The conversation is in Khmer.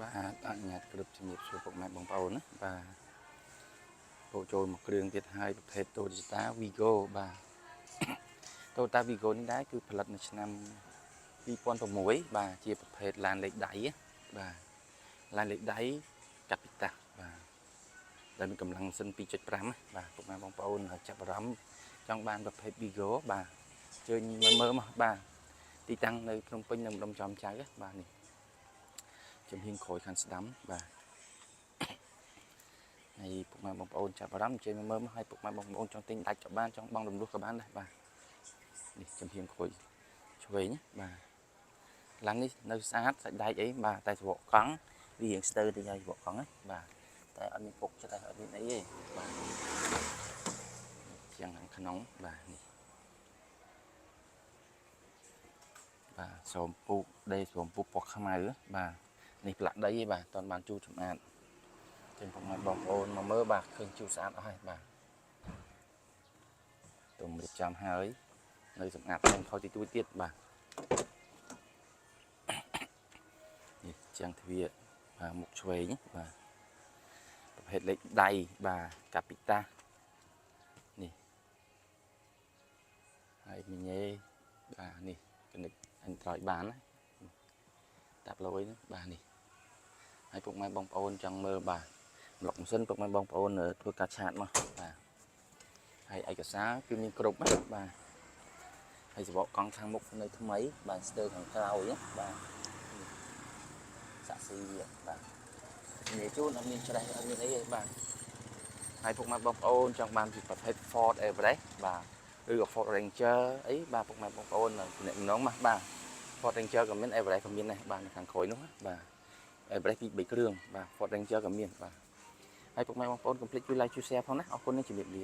បាទអញ្ញាតគ្រប់ជំរាបសួរពុកម៉ែបងប្អូនណាបាទពោចូលមកគ្រឿងទៀតហើយប្រភេទ Toyota Vigo បាទ Toyota Vigo នេះដែរគឺផលិតនៅឆ្នាំ2006បាទជាប្រភេទឡានលេខដៃបាទឡានលេខដៃ Capita បាទដែលមានកម្លាំងម៉ាស៊ីន 2.5 បាទពុកម៉ែបងប្អូនចាប់អារម្មណ៍ចង់បានប្រភេទ Vigo បាទជើញមើលមកបាទទីតាំងនៅភ្នំពេញនៅម្ដុំចំចៅបាទនេះចំហៀងក្រួយខាងស្ដាំបាទហើយពុកម៉ែបងប្អូនចាប់អារម្មណ៍ជើញមើលមកឲ្យពុកម៉ែបងប្អូនចង់ទិញដាច់ក៏បានចង់បងរំលោះក៏បានដែរបាទនេះចំហៀងក្រួយឆ្វេងបាទឡាននេះនៅស្អាតសាច់ដែកអីបាទតែស្រវក់កង់វារៀងស្ទើរតិចហើយស្រវក់កង់បាទតែអត់មានពុកចិត្តតែអត់មានអីទេបាទជាងខាងក្នុងបាទនេះបាទស្រោមពូកដេស្រោមពូកពណ៌ខ្មៅបាទនេះផ្លាក់ដីឯបាទតើបានជូតសម្អាតចឹងពុកម៉ែបងប្អូនមកមើលបាទឃើញជូតស្អាតអស់ហើយបាទទុំរៀបចំហើយនៅសម្អាតthêmខុសទីទួយទៀតបាទនេះជាងទ្វារបាទមុខឆ្វេងបាទប្រភេទលេខដៃបាទ Capita នេះហើយមីញ៉េបាទនេះកណិចអញត្រោយបានណាតាប់លយបាទនេះហើយពុកម៉ែបងប្អូនចង់មើលបាទប្លុកម៉ាស៊ីនពុកម៉ែបងប្អូនធ្វើការឆាតមកបាទហើយឯកសារគឺមានគ្រប់ណាបាទហើយសបកកង់ខាងមុខនៅថ្មីបាទស្ទើរខាងក្រោយបាទសាក់ស៊ីបាទនិយាយជូនអត់មានច្រេះអត់មានអីទេបាទហើយពុកម៉ែបងប្អូនចង់បានពីប្រភេទ Ford Everest បាទឬក៏ Ford Ranger អីបាទពុកម៉ែបងប្អូនអ្នកម្ដងមកបាទ Ford Ranger ក៏មាន Everest ក៏មានដែរបាទនៅខាងក្រោយនោះបាទ Everest ពី3គ្រឿងបាទ Ford Ranger ក៏មានបាទហើយពុកម៉ែបងប្អូនកុំភ្លេចជួយ like ជួយ share ផងណាអរគុណនិងជម្រាបលា